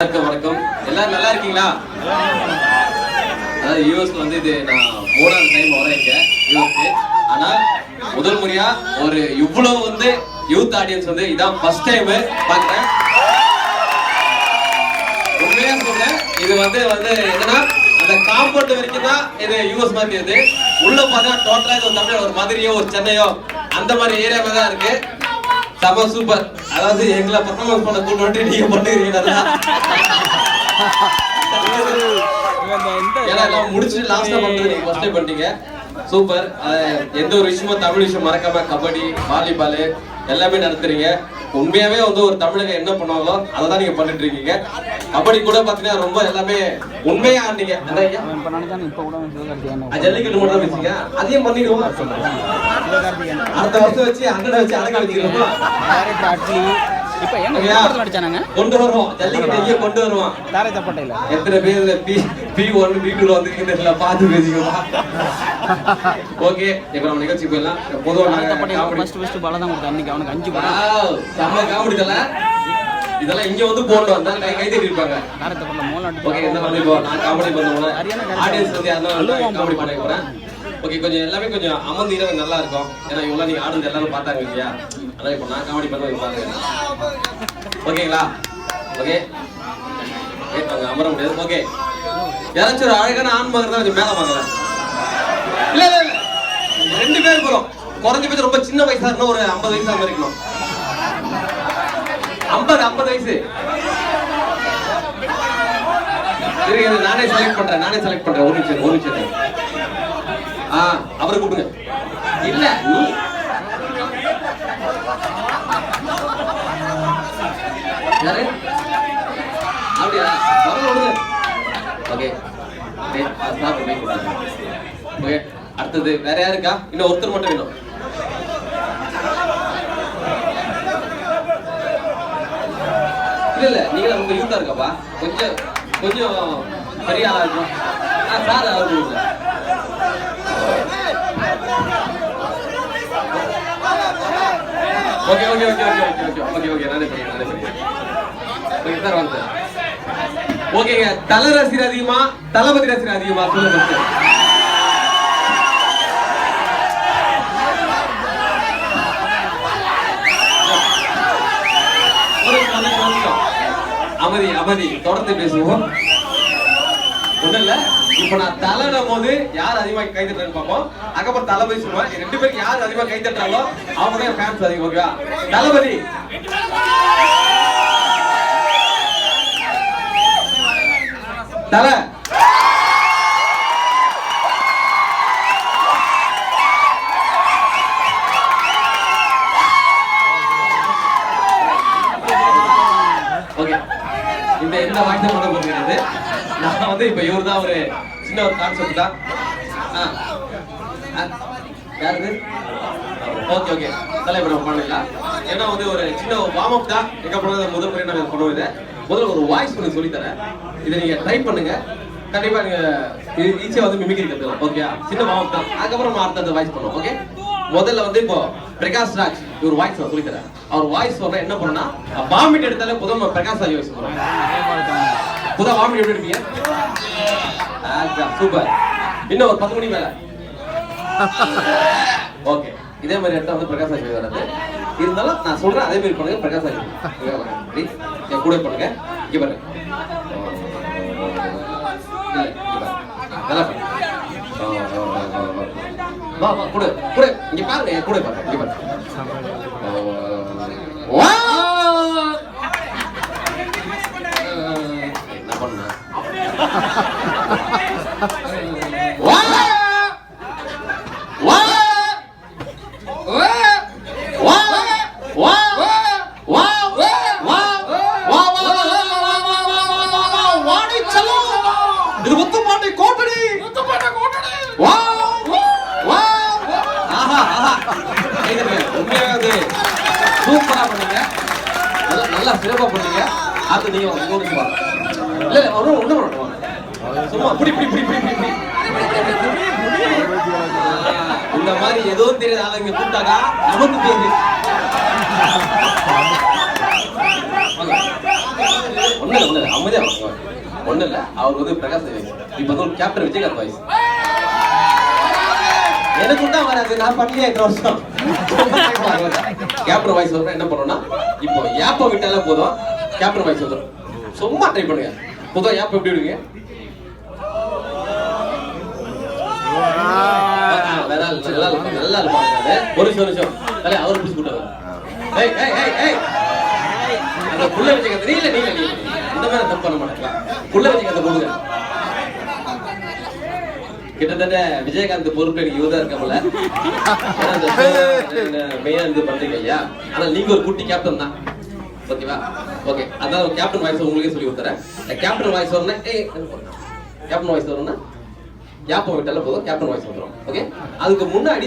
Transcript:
வணக்கம் எல்லாரும் நல்லா இருக்கீங்களா? அதாவது யூஎஸ்ல வந்து இது நான் 3வது டைம் வரேன் யூஎஸ்க்கு. ஆனா முதல் முறையா ஒரு இவ்வளவு வந்து யூத் ஆடியன்ஸ் வந்து இதான் ஃபர்ஸ்ட் டைம் பாக்குறேன். உண்மையா சொல்றேன், இது வந்து என்னன்னா அந்த காம்பவுண்ட் வரைக்கும் தான் இது யூஎஸ் மாதிரி இது. உள்ள பார்த்தா டோட்டலா இது தமிழ் ஒரு மதுரையோ ஒரு சென்னையோ அந்த மாதிரி ஏரியாவே தான் இருக்கு. சம சூப்பர். அதாவது எங்களை பர்ஃபார்மன்ஸ் பண்ண கூட்டு வந்து நீங்க பண்ணுறீங்க. ஏன்னா எல்லாம் முடிச்சு லாஸ்டா பண்றது நீங்க ஃபர்ஸ்ட் பண்ணிட்டீங்க. சூப்பர். எந்த ஒரு விஷயமும் தமிழ் விஷயம் மறக்காம கபடி வாலிபால் எல்லாமே நடத்துறீங்க. உண்மையாவே வந்து ஒரு தமிழக என்ன பண்ணுவாங்களோ அதை தான் நீங்க பண்ணிட்டு இருக்கீங்க. கபடி கூட பாத்தீங்கன்னா ரொம்ப எல்லாமே உண்மையா ஆனீங்க. ஜல்லிக்கட்டு மட்டும் தான் வச்சீங்க, அதையும் பண்ணிடுவோம். அடுத்த வருஷம் வச்சு அங்கட வச்சு அழகா வச்சுக்கிறோம். கொண்டு வருவோம், ஜல்லிக்கட்டு கொண்டு வருவோம். எத்தனை பேர் P1 P2 வந்து பார்த்து பேசிக்கோமா? ஓகே, இப்ப நம்ம நிகழ்ச்சி போயிடலாம். பொதுவாக செம்ம காமெடி தல இதெல்லாம் இங்க வந்து போட்டு வந்தா கை தட்டி இருப்பாங்க. ஓகே, இந்த மாதிரி இப்போ நான் காமெடி பண்ணுவேன். ஆடியன்ஸ் வந்து யாரும் காமெடி பண்ண போறேன். ஓகே, கொஞ்சம் எல்லாமே கொஞ்சம் அமர்ந்தீங்கன்னா நல்லா இருக்கும். ஏன்னா இவ்வளவு நீங்க ஆடுறது எல்லாரும் பார்த்தாங்க இல்லையா? அதான் இப்போ நான் காமெடி பண்ணுவேன் பாருங்க. ஓகேங்களா? ஓகே, அங்க அமர முடியாது. ஓகே, யாராச்சும் ஒரு அழகான ஆண் மகன் தான் கொஞ்சம் மேல வாங்கலாம். இல்ல இல்ல இல்ல, 2 பேர் போறோம். குறைஞ்சபட்சம் ரொம்ப சின்ன வயசா இருந்தா ஒரு 50 வயசு ஆக இருக்கணும். 50 வயசு. சரி, நானே செலக்ட் பண்றேன். ஒரு நிமிஷம். அவரை கூப்பிடுங்க. இல்ல நீ யாரு? அப்படியா? வரல. Okay, okay. அடுத்தது வேற யாருக்கா? இன்னும் ஒருத்தர் மட்டும் வேணும். இல்ல நீங்க ரொம்ப யூத்தா இருக்கப்பா, கொஞ்சம் பெரிய ஆளா இருக்கும். சார் அவரு ஓகே நானே சார் வந்து ஓகேங்க. தல ரசிகர் அதிகமா தளபதி ரசிகர் அதிகமா சொல்லுங்க. அமைதி தொடர்ந்து பேசுவோம். ஒண்ணு இல்ல, இப்ப நான் தலையிடும் போது யார் அதிகமா கை தட்டுறேன்னு பார்ப்போம். அதுக்கப்புறம் தளபதி சொல்லுவேன். 2 பேருக்கு யார் அதிகமா கை தட்டுறாங்களோ அவங்க தான் ஃபேன்ஸ் அதிகம். ஓகேவா? தளபதி தல ஓகே. இந்த வாய்ஸ் பண்ண போகிறது நான் வந்து இப்ப இவர் தான் ஒரு சின்ன ஒரு கான்செப்ட் தான். யாரு? ஓகே தலைவர் பண்ணலாம். ஏன்னா வந்து ஒரு சின்ன வார்ம் அப் தான். எங்க போனது முதல் முறை நான் பண்ணுவோம். இதை முதல்ல ஒரு வாய்ஸ் பண்ணி சொல்லி தரேன். இதை நீங்க ட்ரை பண்ணுங்க. கண்டிப்பா நீங்க ஈஸியா வந்து மிமிக்ரி கத்துக்கலாம். ஓகே, சின்ன வார்ம் அப் தான். அதுக்கப்புறம் நம்ம அடுத்த வாய்ஸ் பண்ணுவோம். ஓகே, முதல்ல வந்து இப்போ பிரகாஷ் ராஜ் ஒரு வாய்ஸ் சொல்லி தரேன். அவர் வாய்ஸ் சொல்ற என்ன பண்ணா வாமிட் எடுத்தாலே புதுமை பிரகாஷ் ராஜ் வாய்ஸ் சொல்றேன். புதா வாமிட் எப்படி எடுப்பீங்க? சூப்பர். இன்னும் ஒரு 10 மணி மேல. ஓகே, இதே மாதிரி எடுத்தா வந்து பிரகாஷ் ராஜ் வராது. இருந்தாலும் நான் சொல்றேன் அதே மாதிரி பண்ணுங்க. பிரகாஷ் ராஜ் என் கூட பண்ணுங்க. இங்க பாருங்க, நல்லா பண்ணுங்க. வா கூட இங்க பாருங்க, என் கூட பாருங்க. இங்க பாருங்க. என்ன பண்ண இது முத்துப்பாண்டி கோட்டடி. உண்மையாக சூப்பரா பண்ணீங்க, நல்லா சிறப்பா பண்ணீங்க. அது நீங்க இல்ல சும்மா இந்த மாதிரி ஏதோ தெரியாத ஆளுங்க கூப்பிட்டாக்கா நமக்கு பேரு ஒண்ணு அமைதியா ஒண்ணு இல்ல. அவர் வந்து பிரகாஷ் இப்ப வந்து கேப்டன் விஜயகாந்த் வாய்ஸ் எனக்கு தான் வராது. நான் பண்ணலையே 8 வருஷம். கேப்டன் வாய்ஸ் வர என்ன பண்ணோம்னா இப்போ ஏப்ப விட்டாலே போதும் கேப்டன் வாய்ஸ் வந்துடும். சும்மா ட்ரை பண்ணுங்க. புது ஏப்ப எப்படி விடுவீங்க? நல்லா இருப்பாங்க. ஒரு நிமிஷம் அவர் பிடிச்சு கூட்டாங்க. அந்த புள்ள வச்சுக்கிறது நீல நீல நீல இந்த மாதிரி தப்பு பண்ண மாட்டேங்களா? புள்ள வச்சுக்கிறத போடுங்க. கிட்டத்தட்ட விஜயகாந்த் பொறுப்பு எனக்கு இவதான் இருக்காமல மெயினா இது பண்றீங்க ஐயா. ஆனா நீங்க ஒரு குட்டி கேப்டன் தான். ஓகேவா? ஓகே. அதான் கேப்டன் வாய்ஸ் உங்களுக்கே சொல்லி கொடுத்துறேன். கேப்டன் வாய்ஸ் வரணும். கேப்டன் வாய்ஸ் வரணும்னா யாப்பம் விட்டால போதும் கேப்டன் வாய்ஸ் வந்துடும். ஓகே. அதுக்கு முன்னாடி